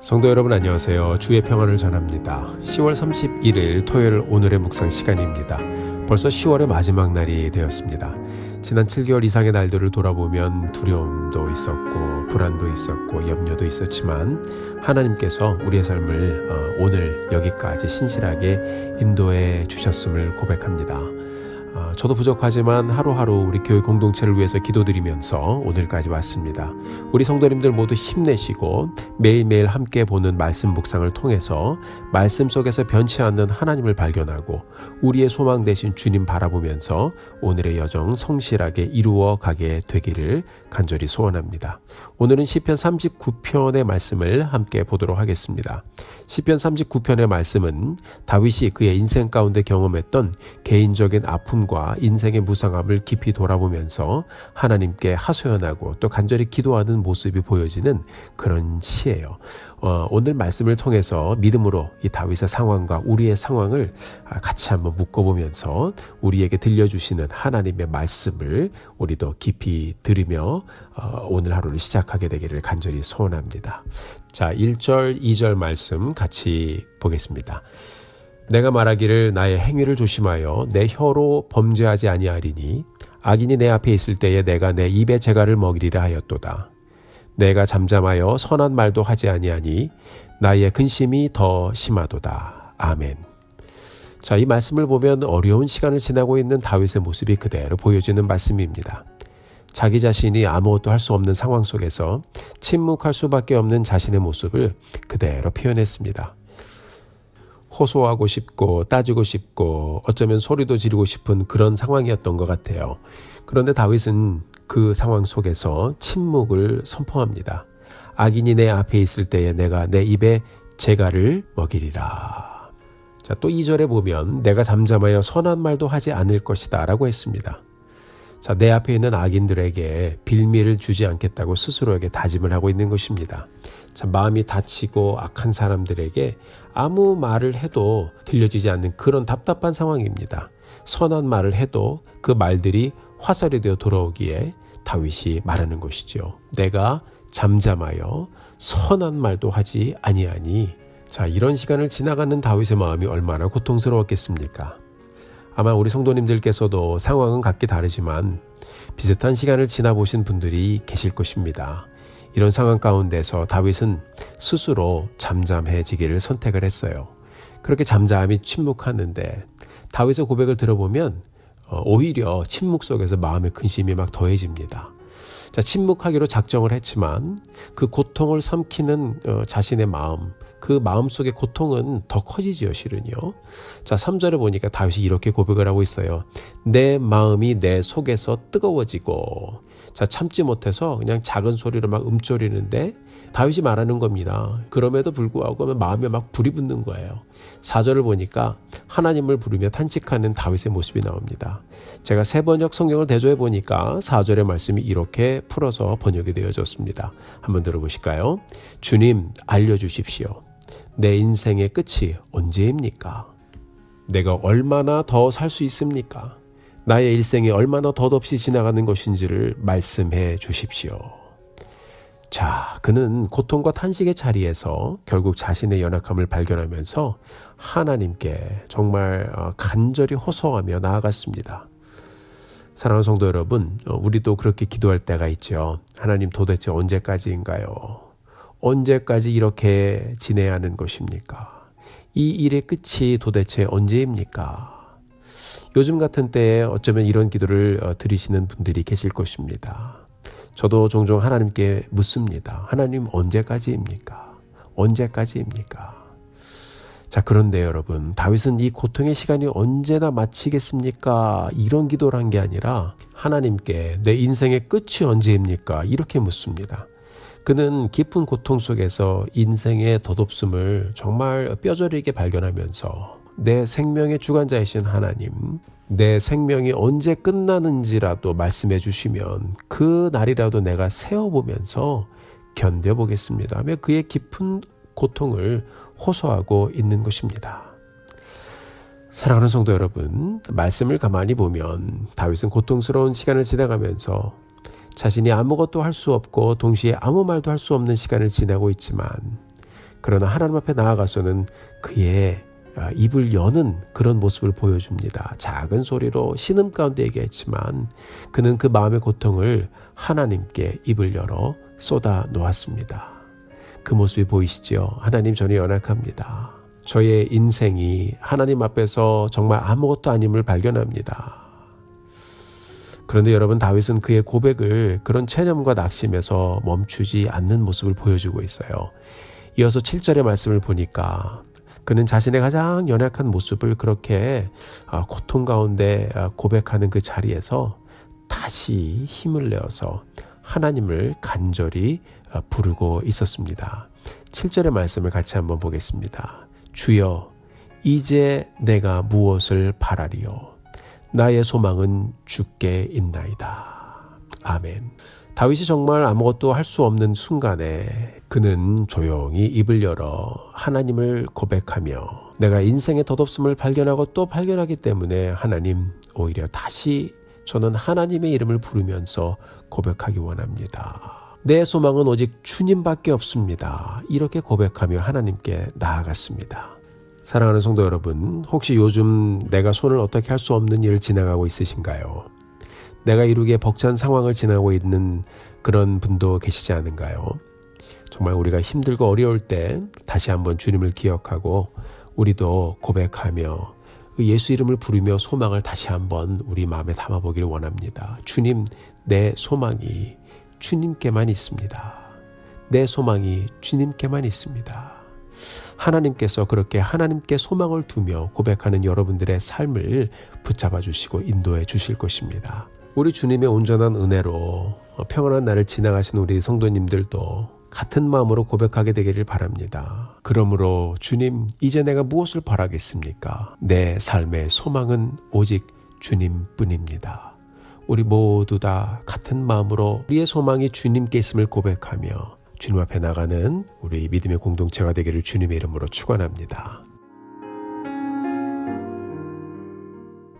성도 여러분 안녕하세요. 주의 평안을 전합니다. 10월 31일 토요일 오늘의 묵상 시간입니다. 벌써 10월의 마지막 날이 되었습니다. 지난 7개월 이상의 날들을 돌아보면 두려움도 있었고 불안도 있었고 염려도 있었지만 하나님께서 우리의 삶을 오늘 여기까지 신실하게 인도해 주셨음을 고백합니다. 저도 부족하지만 하루하루 우리 교회 공동체를 위해서 기도드리면서 오늘까지 왔습니다. 우리 성도님들 모두 힘내시고 매일매일 함께 보는 말씀 묵상을 통해서 말씀 속에서 변치 않는 하나님을 발견하고 우리의 소망 되신 주님 바라보면서 오늘의 여정 성실하게 이루어 가게 되기를 간절히 소원합니다. 오늘은 시편 39편의 말씀을 함께 보도록 하겠습니다. 시편 39편의 말씀은 다윗이 그의 인생 가운데 경험했던 개인적인 아픔과 인생의 무상함을 깊이 돌아보면서 하나님께 하소연하고 또 간절히 기도하는 모습이 보여지는 그런 시예요. 오늘 말씀을 통해서 믿음으로 이 다윗의 상황과 우리의 상황을 같이 한번 묶어보면서 우리에게 들려주시는 하나님의 말씀을 우리도 깊이 들으며 오늘 하루를 시작하게 되기를 간절히 소원합니다. 자, 1절, 2절 말씀 같이 보겠습니다. 내가 말하기를 나의 행위를 조심하여 내 혀로 범죄하지 아니하리니 악인이 내 앞에 있을 때에 내가 내 입에 재갈을 먹이리라 하였도다. 내가 잠잠하여 선한 말도 하지 아니하니 나의 근심이 더 심하도다. 아멘. 자, 이 말씀을 보면 어려운 시간을 지나고 있는 다윗의 모습이 그대로 보여지는 말씀입니다. 자기 자신이 아무것도 할 수 없는 상황 속에서 침묵할 수밖에 없는 자신의 모습을 그대로 표현했습니다. 호소하고 싶고 따지고 싶고 어쩌면 소리도 지르고 싶은 그런 상황이었던 것 같아요. 그런데 다윗은 그 상황 속에서 침묵을 선포합니다. 악인이 내 앞에 있을 때에 내가 내 입에 재갈을 먹이리라. 자, 또 2절에 보면 내가 잠잠하여 선한 말도 하지 않을 것이다 라고 했습니다. 자, 내 앞에 있는 악인들에게 빌미를 주지 않겠다고 스스로에게 다짐을 하고 있는 것입니다. 자, 마음이 다치고 악한 사람들에게 아무 말을 해도 들려지지 않는 그런 답답한 상황입니다. 선한 말을 해도 그 말들이 화살이 되어 돌아오기에 다윗이 말하는 것이죠. 내가 잠잠하여 선한 말도 하지 아니하니. 자, 이런 시간을 지나가는 다윗의 마음이 얼마나 고통스러웠겠습니까? 아마 우리 성도님들께서도 상황은 각기 다르지만 비슷한 시간을 지나보신 분들이 계실 것입니다. 이런 상황 가운데서 다윗은 스스로 잠잠해지기를 선택을 했어요. 그렇게 잠잠히 침묵하는데 다윗의 고백을 들어보면 오히려 침묵 속에서 마음의 근심이 막 더해집니다. 자, 침묵하기로 작정을 했지만 그 고통을 삼키는 자신의 마음, 그 마음속의 고통은 더 커지지요, 실은요. 자, 3절에 보니까 다윗이 이렇게 고백을 하고 있어요. 내 마음이 내 속에서 뜨거워지고. 자, 참지 못해서 그냥 작은 소리로 막 움쪼리는데 다윗이 말하는 겁니다. 그럼에도 불구하고 마음에 막 불이 붙는 거예요. 4절을 보니까 하나님을 부르며 탄식하는 다윗의 모습이 나옵니다. 제가 세번역 성경을 대조해 보니까 4절의 말씀이 이렇게 풀어서 번역이 되어졌습니다. 한번 들어보실까요? 주님, 알려주십시오. 내 인생의 끝이 언제입니까? 내가 얼마나 더 살 수 있습니까? 나의 일생이 얼마나 덧없이 지나가는 것인지를 말씀해 주십시오. 자, 그는 고통과 탄식의 자리에서 결국 자신의 연약함을 발견하면서 하나님께 정말 간절히 호소하며 나아갔습니다. 사랑하는 성도 여러분, 우리도 그렇게 기도할 때가 있죠. 하나님, 도대체 언제까지인가요? 언제까지 이렇게 지내야 하는 것입니까? 이 일의 끝이 도대체 언제입니까? 요즘 같은 때에 어쩌면 이런 기도를 드리시는 분들이 계실 것입니다. 저도 종종 하나님께 묻습니다. 하나님, 언제까지입니까? 언제까지입니까? 자, 그런데 여러분, 다윗은 이 고통의 시간이 언제나 마치겠습니까? 이런 기도를 한 게 아니라 하나님께 내 인생의 끝이 언제입니까? 이렇게 묻습니다. 그는 깊은 고통 속에서 인생의 덧없음을 정말 뼈저리게 발견하면서 내 생명의 주관자이신 하나님, 내 생명이 언제 끝나는지라도 말씀해 주시면 그 날이라도 내가 세어보면서 견뎌보겠습니다 하며 그의 깊은 고통을 호소하고 있는 것입니다. 사랑하는 성도 여러분, 말씀을 가만히 보면 다윗은 고통스러운 시간을 지나가면서 자신이 아무것도 할 수 없고 동시에 아무 말도 할 수 없는 시간을 지나고 있지만 그러나 하나님 앞에 나아가서는 그의 입을 여는 그런 모습을 보여줍니다. 작은 소리로 신음 가운데 얘기했지만 그는 그 마음의 고통을 하나님께 입을 열어 쏟아 놓았습니다. 그 모습이 보이시죠? 하나님, 저는 연약합니다. 저의 인생이 하나님 앞에서 정말 아무것도 아님을 발견합니다. 그런데 여러분, 다윗은 그의 고백을 그런 체념과 낙심에서 멈추지 않는 모습을 보여주고 있어요. 이어서 7절의 말씀을 보니까 그는 자신의 가장 연약한 모습을 그렇게 고통 가운데 고백하는 그 자리에서 다시 힘을 내어서 하나님을 간절히 부르고 있었습니다. 7절의 말씀을 같이 한번 보겠습니다. 주여, 이제 내가 무엇을 바라리요? 나의 소망은 주께 있나이다. 아멘. 다윗이 정말 아무것도 할 수 없는 순간에 그는 조용히 입을 열어 하나님을 고백하며 내가 인생의 덧없음을 발견하고 또 발견하기 때문에 하나님, 오히려 다시 저는 하나님의 이름을 부르면서 고백하기 원합니다. 내 소망은 오직 주님밖에 없습니다. 이렇게 고백하며 하나님께 나아갔습니다. 사랑하는 성도 여러분, 혹시 요즘 내가 손을 어떻게 할 수 없는 일을 지나가고 있으신가요? 내가 이루기에 벅찬 상황을 지나고 있는 그런 분도 계시지 않은가요? 정말 우리가 힘들고 어려울 때 다시 한번 주님을 기억하고 우리도 고백하며 예수 이름을 부르며 소망을 다시 한번 우리 마음에 담아보기를 원합니다. 주님, 내 소망이 주님께만 있습니다. 내 소망이 주님께만 있습니다. 하나님께서 그렇게 하나님께 소망을 두며 고백하는 여러분들의 삶을 붙잡아 주시고 인도해 주실 것입니다. 우리 주님의 온전한 은혜로 평안한 날을 지나가신 우리 성도님들도 같은 마음으로 고백하게 되기를 바랍니다. 그러므로 주님, 이제 내가 무엇을 바라겠습니까? 내 삶의 소망은 오직 주님뿐입니다. 우리 모두 다 같은 마음으로 우리의 소망이 주님께 있음을 고백하며 주님 앞에 나가는 우리 믿음의 공동체가 되기를 주님의 이름으로 축원합니다.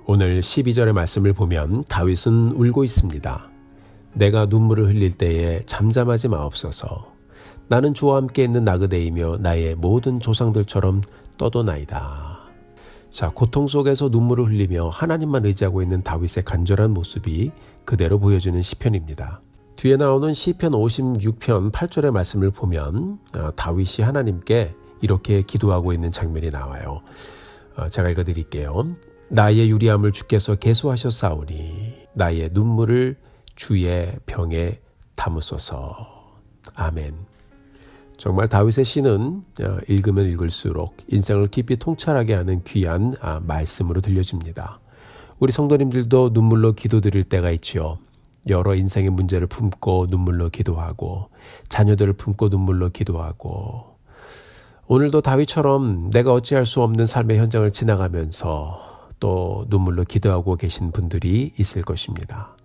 오늘 12절의 말씀을 보면 다윗은 울고 있습니다. 내가 눈물을 흘릴 때에 잠잠하지 마옵소서. 나는 주와 함께 있는 나그네이며 나의 모든 조상들처럼 떠도나이다. 자, 고통 속에서 눈물을 흘리며 하나님만 의지하고 있는 다윗의 간절한 모습이 그대로 보여주는 시편입니다. 뒤에 나오는 시편 56편 8절의 말씀을 보면 다윗이 하나님께 이렇게 기도하고 있는 장면이 나와요. 제가 읽어드릴게요. 나의 유리함을 주께서 계수하셨사오니 나의 눈물을 주의 병에 담으소서. 아멘. 정말 다윗의 시는 읽으면 읽을수록 인생을 깊이 통찰하게 하는 귀한 말씀으로 들려집니다. 우리 성도님들도 눈물로 기도드릴 때가 있지요. 여러 인생의 문제를 품고 눈물로 기도하고 자녀들을 품고 눈물로 기도하고 오늘도 다윗처럼 내가 어찌할 수 없는 삶의 현장을 지나가면서 또 눈물로 기도하고 계신 분들이 있을 것입니다.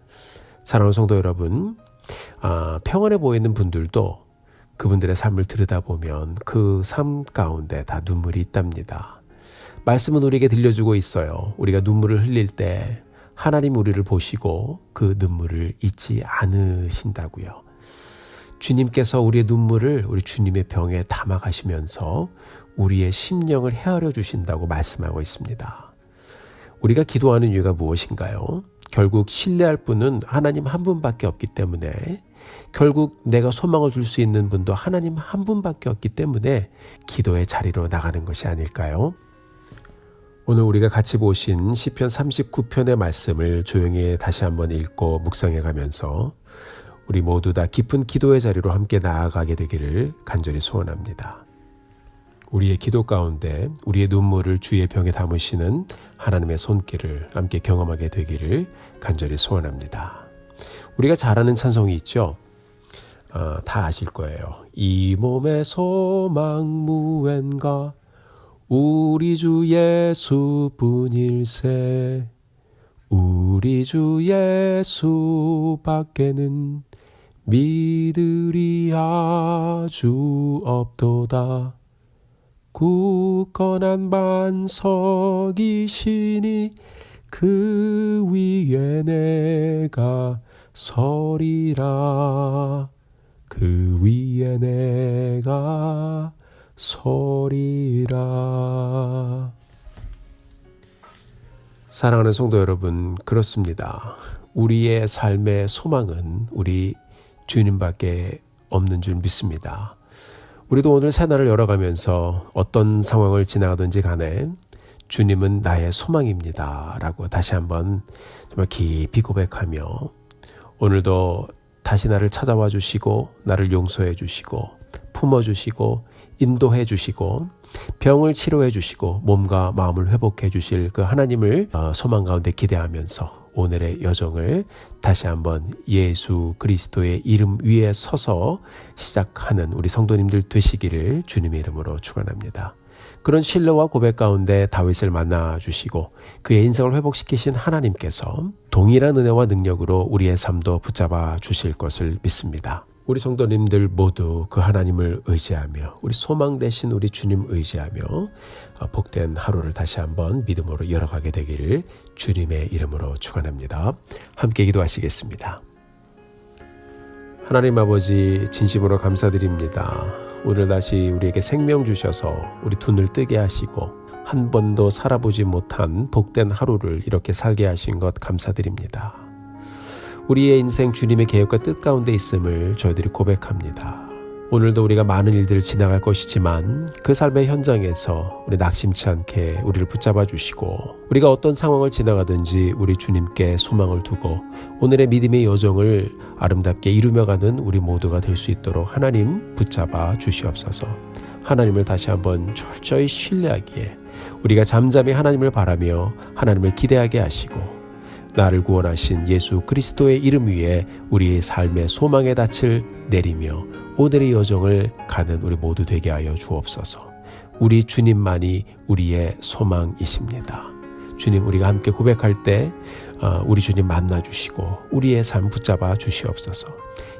사랑하는 성도 여러분, 평안해 보이는 분들도 그분들의 삶을 들여다보면 그 삶 가운데 다 눈물이 있답니다. 말씀은 우리에게 들려주고 있어요. 우리가 눈물을 흘릴 때 하나님 우리를 보시고 그 눈물을 잊지 않으신다고요. 주님께서 우리의 눈물을 우리 주님의 병에 담아 가시면서 우리의 심령을 헤아려 주신다고 말씀하고 있습니다. 우리가 기도하는 이유가 무엇인가요? 결국 신뢰할 분은 하나님 한 분밖에 없기 때문에, 결국 내가 소망을 줄 수 있는 분도 하나님 한 분밖에 없기 때문에 기도의 자리로 나가는 것이 아닐까요? 오늘 우리가 같이 보신 시편 39편의 말씀을 조용히 다시 한번 읽고 묵상해 가면서 우리 모두 다 깊은 기도의 자리로 함께 나아가게 되기를 간절히 소원합니다. 우리의 기도 가운데 우리의 눈물을 주의 병에 담으시는 하나님의 손길을 함께 경험하게 되기를 간절히 소원합니다. 우리가 잘 아는 찬송이 있죠. 다 아실 거예요. 이 몸의 소망 무엔가 우리 주 예수뿐일세. 우리 주 예수 밖에는 믿으리 아주 없도다. 굳건한 반석이시니 그 위에 내가 서리라. 그 위에 내가 서리라. 사랑하는 성도 여러분, 그렇습니다. 우리의 삶의 소망은 우리 주님밖에 없는 줄 믿습니다. 우리도 오늘 새날을 열어가면서 어떤 상황을 지나가든지 간에 주님은 나의 소망입니다 라고 다시 한번 정말 깊이 고백하며 오늘도 다시 나를 찾아와 주시고 나를 용서해 주시고 품어주시고 인도해 주시고 병을 치료해 주시고 몸과 마음을 회복해 주실 그 하나님을 소망 가운데 기대하면서 오늘의 여정을 다시 한번 예수 그리스도의 이름 위에 서서 시작하는 우리 성도님들 되시기를 주님의 이름으로 축원합니다. 그런 신뢰와 고백 가운데 다윗을 만나 주시고 그의 인생을 회복시키신 하나님께서 동일한 은혜와 능력으로 우리의 삶도 붙잡아 주실 것을 믿습니다. 우리 성도님들 모두 그 하나님을 의지하며 우리 소망 되신 우리 주님 의지하며 복된 하루를 다시 한번 믿음으로 열어가게 되기를 주님의 이름으로 축원합니다. 함께 기도하시겠습니다. 하나님 아버지, 진심으로 감사드립니다. 오늘 다시 우리에게 생명 주셔서 우리 두 눈을 뜨게 하시고 한 번도 살아보지 못한 복된 하루를 이렇게 살게 하신 것 감사드립니다. 우리의 인생 주님의 계획과 뜻 가운데 있음을 저희들이 고백합니다. 오늘도 우리가 많은 일들을 지나갈 것이지만 그 삶의 현장에서 우리 낙심치 않게 우리를 붙잡아 주시고 우리가 어떤 상황을 지나가든지 우리 주님께 소망을 두고 오늘의 믿음의 여정을 아름답게 이루며가는 우리 모두가 될 수 있도록 하나님 붙잡아 주시옵소서. 하나님을 다시 한번 철저히 신뢰하기에 우리가 잠잠히 하나님을 바라며 하나님을 기대하게 하시고 나를 구원하신 예수 그리스도의 이름 위에 우리의 삶의 소망의 닻을 내리며 오늘의 여정을 가는 우리 모두 되게 하여 주옵소서. 우리 주님만이 우리의 소망이십니다. 주님, 우리가 함께 고백할 때 우리 주님 만나주시고 우리의 삶 붙잡아 주시옵소서.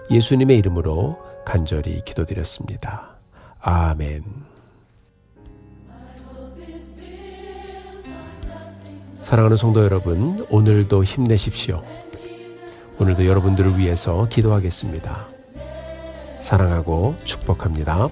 예수님의 이름으로 간절히 기도드렸습니다. 아멘. 사랑하는 성도 여러분, 오늘도 힘내십시오. 오늘도 여러분들을 위해서 기도하겠습니다. 사랑하고 축복합니다.